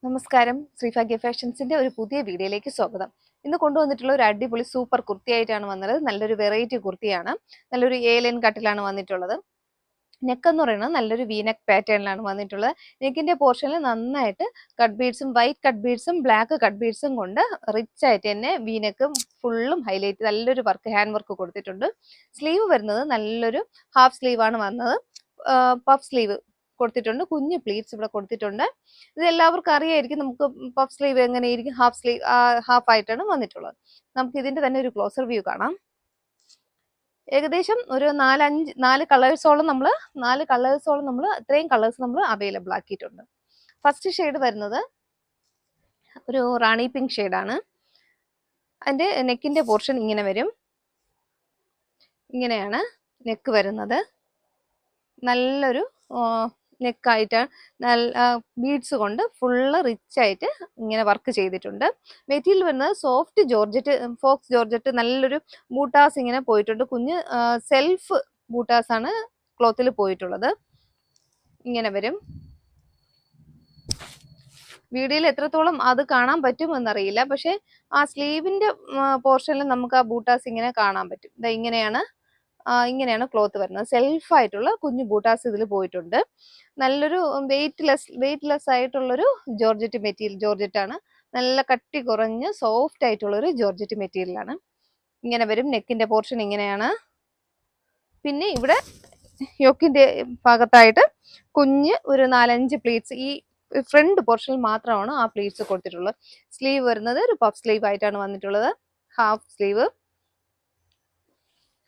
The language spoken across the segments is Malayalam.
നമസ്കാരം, ശ്രീഭാഗ്യ ഫാഷൻസിന്റെ ഒരു പുതിയ വീഡിയോയിലേക്ക് സ്വാഗതം. ഇന്ന് കൊണ്ടുവന്നിട്ടുള്ള ഒരു അടിപൊളി സൂപ്പർ കുർത്തിയായിട്ടാണ് വന്നത്. നല്ലൊരു വെറൈറ്റി കുർത്തിയാണ്. നല്ലൊരു ഏലൻ കട്ടിലാണ് വന്നിട്ടുള്ളത്. നെക്ക് എന്ന് പറയുന്നത് നല്ലൊരു വീനെക്ക് പാറ്റേണിലാണ് വന്നിട്ടുള്ളത്. നെക്കിന്റെ പോർഷനിൽ നന്നായിട്ട് കട്ട് ബീഡ്സും വൈറ്റ് കട്ട് ബീഡ്സും ബ്ലാക്ക് കട്ട് ബീഡ്സും കൊണ്ട് റിച്ച് ആയിട്ട് തന്നെ വീനെക്ക് ഫുള്ളും ഹൈലൈറ്റ് നല്ലൊരു വർക്ക് ഹാൻഡ് വർക്ക് കൊടുത്തിട്ടുണ്ട്. സ്ലീവ് വരുന്നത് നല്ലൊരു ഹാഫ് സ്ലീവ് ആണ് വന്നത്. പഫ് സ്ലീവ് കൊടുത്തിട്ടുണ്ട്. കുഞ്ഞു പ്ലീറ്റ്സ് ഇവിടെ കൊടുത്തിട്ടുണ്ട്. ഇത് എല്ലാവർക്കും അറിയായിരിക്കും. നമുക്ക് പഫ് സ്ലീവ് എങ്ങനെയായിരിക്കും, ഹാഫ് സ്ലീവ് ഹാഫ് ആയിട്ടാണ് വന്നിട്ടുള്ളത്. നമുക്ക് ഇതിന്റെ തന്നെ ഒരു ക്ലോസർ വ്യൂ കാണാം. ഏകദേശം ഒരു നാല് കളേഴ്സോളം നമ്മൾ ഇത്രയും കളേഴ്സ് നമ്മൾ അവൈലബിൾ ആക്കിയിട്ടുണ്ട്. ഫസ്റ്റ് ഷെയ്ഡ് വരുന്നത് ഒരു റാണി പിങ്ക് ഷെയ്ഡാണ്. അതിന്റെ നെക്കിന്റെ പോർഷൻ ഇങ്ങനെ വരും. ഇങ്ങനെയാണ് നെക്ക് വരുന്നത്. നല്ലൊരു നെക്കായിട്ടാണ്. നല്ല ബീഡ്സ് കൊണ്ട് ഫുള്ള് റിച്ച് ആയിട്ട് ഇങ്ങനെ വർക്ക് ചെയ്തിട്ടുണ്ട്. മെറ്റീരിയൽ വരുന്നത് സോഫ്റ്റ് ജോർജറ്റ്, ഫോക്സ് ജോർജറ്റ്, നല്ലൊരു ബൂട്ടാസ് ഇങ്ങനെ പോയിട്ടുണ്ട്. കുഞ്ഞ് സെൽഫ് ബൂട്ടാസ് ആണ് ക്ലോത്തിൽ പോയിട്ടുള്ളത്. ഇങ്ങനെ വരും. വീഡിയോയിൽ എത്രത്തോളം അത് കാണാൻ പറ്റുമെന്നറിയില്ല, പക്ഷെ ആ സ്ലീവിന്റെ പോർഷനിൽ നമുക്ക് ആ ബൂട്ടാസ് ഇങ്ങനെ കാണാൻ പറ്റും. ഇങ്ങനെയാണ് ക്ലോത്ത് വരുന്നത്. സെൽഫ് ആയിട്ടുള്ള കുഞ്ഞു ബൂട്ടാസ് ഇതിൽ പോയിട്ടുണ്ട്. നല്ലൊരു വെയിറ്റ്ലെസ് ആയിട്ടുള്ളൊരു ജോർജറ്റ് മെറ്റീരിയൽ. ജോർജറ്റ് ആണ്. നല്ല കട്ടി കുറഞ്ഞ് സോഫ്റ്റ് ആയിട്ടുള്ളൊരു ജോർജറ്റ് മെറ്റീരിയൽ ആണ്. ഇങ്ങനെ വരും. നെക്കിന്റെ പോർഷൻ ഇങ്ങനെയാണ്. പിന്നെ ഇവിടെ യോക്കിന്റെ ഭാഗത്തായിട്ട് കുഞ്ഞ് ഒരു 4-5 പ്ലീറ്റ്സ്, ഈ ഫ്രണ്ട് പോർഷനിൽ മാത്രമാണ് ആ പ്ലീറ്റ്സ് കൊടുത്തിട്ടുള്ളത്. സ്ലീവ് വരുന്നത് ഒരു പഫ് സ്ലീവ് ആയിട്ടാണ് വന്നിട്ടുള്ളത്. Half sleeve.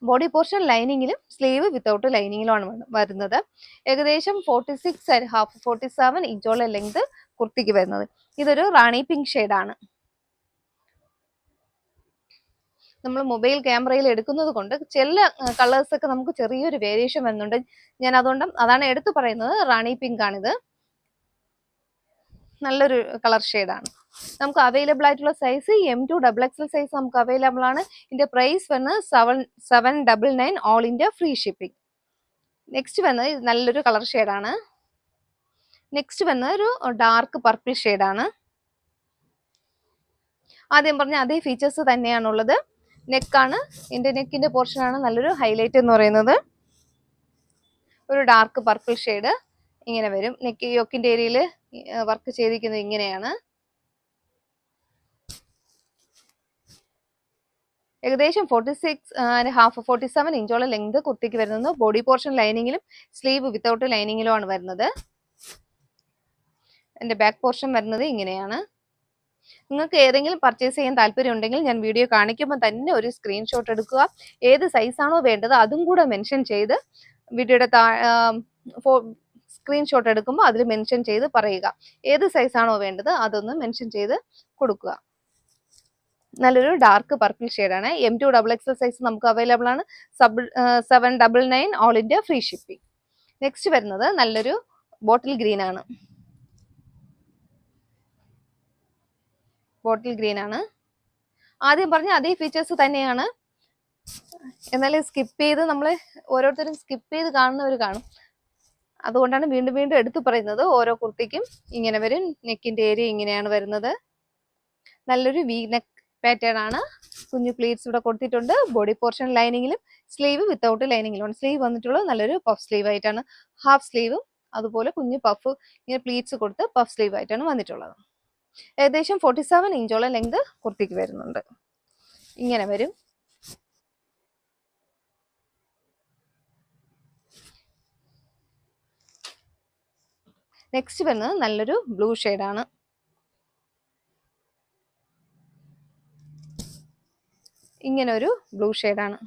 ബോഡി പോർഷൻ ലൈനിങ്ങിലും സ്ലീവ് വിത്തൗട്ട് ലൈനിങ്ങിലുമാണ് വരുന്നത്. ഏകദേശം 47 ഇഞ്ചോളം ലെങ്ത് കുർത്തിക്ക് വരുന്നത്. ഇതൊരു റാണി പിങ്ക് ഷെയ്ഡാണ്. നമ്മൾ മൊബൈൽ ക്യാമറയിൽ എടുക്കുന്നത് കൊണ്ട് ചില കളേഴ്സ് ഒക്കെ നമുക്ക് ചെറിയൊരു വേരിയേഷൻ വരുന്നുണ്ട്. ഞാൻ അതാണ് എടുത്തു പറയുന്നത്. റാണി പിങ്ക് ആണിത്. നല്ലൊരു കളർ ഷെയ്ഡാണ്. നമുക്ക് അവൈലബിൾ ആയിട്ടുള്ള സൈസ് M2 XXL സൈസ് നമുക്ക് അവൈലബിൾ ആണ്. ഇതിന്റെ പ്രൈസ് വരുന്നത് 799 all India free shipping. Next വരുന്നത് നല്ലൊരു കളർ ഷെയ്ഡാണ്. നെക്സ്റ്റ് വരുന്നത് ഒരു ഡാർക്ക് പർപ്പിൾ ഷെയ്ഡാണ്. ആദ്യം പറഞ്ഞ അതേ ഫീച്ചേഴ്സ് തന്നെയാണുള്ളത്. നെക്കാണ്, ഇതിന്റെ നെക്കിന്റെ പോർഷനാണ് നല്ലൊരു ഹൈലൈറ്റ് എന്ന് പറയുന്നത്. ഒരു ഡാർക്ക് പർപ്പിൾ ഷെയ്ഡ് ഇങ്ങനെ വരും. നെക്ക് യോക്കിന്റെ ഏരിയയിൽ വർക്ക് ചെയ്തിരിക്കുന്നത് ഇങ്ങനെയാണ്. ഏകദേശം 47 ഇഞ്ചോളം ലെങ്ത് കുർത്തിക്ക് വരുന്നത്. ബോഡി പോർഷൻ ലൈനിങ്ങിലും സ്ലീവ് വിത്തൗട്ട് ലൈനിങ്ങിലുമാണ് വരുന്നത്. എൻ്റെ ബാക്ക് പോർഷൻ വരുന്നത് ഇങ്ങനെയാണ്. നിങ്ങൾക്ക് ഏതെങ്കിലും പർച്ചേസ് ചെയ്യാൻ താല്പര്യം ഉണ്ടെങ്കിൽ ഞാൻ വീഡിയോ കാണിക്കുമ്പോൾ തന്നെ ഒരു സ്ക്രീൻഷോട്ട് എടുക്കുക. ഏത് സൈസാണോ വേണ്ടത് അതും കൂടെ മെൻഷൻ ചെയ്ത് വീഡിയോയുടെ സ്ക്രീൻഷോട്ട് എടുക്കുമ്പോൾ അതിൽ മെൻഷൻ ചെയ്ത് പറയുക. ഏത് സൈസാണോ വേണ്ടത് അതൊന്ന് മെൻഷൻ ചെയ്ത് കൊടുക്കുക. നല്ലൊരു ഡാർക്ക് പർപ്പിൾ ഷെയ്ഡാണ്. M2 XXL സൈസ് നമുക്ക് അവൈലബിൾ ആണ്. 799 all India free shipping. Next വരുന്നത് നല്ലൊരു ബോട്ടിൽ ഗ്രീൻ ആണ്. ആദ്യം പറഞ്ഞ അതേ ഫീച്ചേഴ്സ് തന്നെയാണ്. എന്നാലും ഓരോരുത്തരും സ്കിപ്പ് ചെയ്ത് കാണുന്നവർ കാണും. അതുകൊണ്ടാണ് വീണ്ടും വീണ്ടും എടുത്തു പറയുന്നത്. ഓരോ കുർത്തിക്കും ഇങ്ങനെ വരും. നെക്കിന്റെ ഏരിയ ഇങ്ങനെയാണ് വരുന്നത്. നല്ലൊരു വി നെക്ക് പാറ്റേൺ ആണ്. കുഞ്ഞു പ്ലീറ്റ്സ് ഇവിടെ കൊടുത്തിട്ടുണ്ട്. ബോഡി പോർഷൻ ലൈനിങ്ങിലും സ്ലീവ് വിത്തൗട്ട് ലൈനിങ്ങിലും. സ്ലീവ് വന്നിട്ടുള്ളത് നല്ലൊരു പഫ് സ്ലീവ് ആയിട്ടാണ്. ഹാഫ് സ്ലീവും അതുപോലെ കുഞ്ഞു പഫ് ഇങ്ങനെ പ്ലീറ്റ്സ് കൊടുത്ത് പഫ് സ്ലീവ് ആയിട്ടാണ് വന്നിട്ടുള്ളത്. ഏകദേശം 47 ഇഞ്ചോളം ലെങ്ത് കുർത്തിക്ക് വരുന്നുണ്ട്. ഇങ്ങനെ വരും. നെക്സ്റ്റ് വരുന്നത് നല്ലൊരു ബ്ലൂ ഷെയ്ഡാണ്. ഇങ്ങനെ ഒരു ബ്ലൂ ഷെയ്ഡാണ്.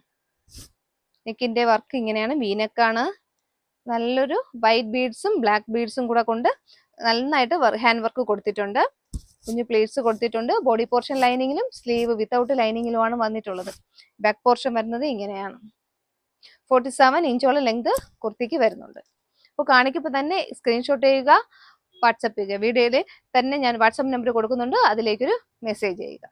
നെക്കിന്റെ വർക്ക് ഇങ്ങനെയാണ്. വീനെക്കാണ്. നല്ലൊരു വൈറ്റ് ബീഡ്സും ബ്ലാക്ക് ബീഡ്സും കൂടെ കൊണ്ട് നന്നായിട്ട് ഹാൻഡ് വർക്ക് കൊടുത്തിട്ടുണ്ട്. കുഞ്ഞു പ്ലേറ്റ്സ് കൊടുത്തിട്ടുണ്ട്. ബോഡി പോർഷൻ ലൈനിങ്ങിലും സ്ലീവ് വിത്തൗട്ട് ലൈനിങ്ങിലുമാണ് വന്നിട്ടുള്ളത്. ബാക്ക് പോർഷൻ വരുന്നത് ഇങ്ങനെയാണ്. 47 ഇഞ്ചോളം ലെങ്ത് കുർത്തിക്ക് വരുന്നുണ്ട്. അപ്പോൾ കാണിക്കുമ്പോൾ തന്നെ സ്ക്രീൻഷോട്ട് ചെയ്യുക, വാട്സപ്പ് ചെയ്യുക. വീഡിയോയിൽ തന്നെ ഞാൻ വാട്സപ്പ് നമ്പർ കൊടുക്കുന്നുണ്ട്. അതിലേക്കൊരു മെസ്സേജ് ചെയ്യുക.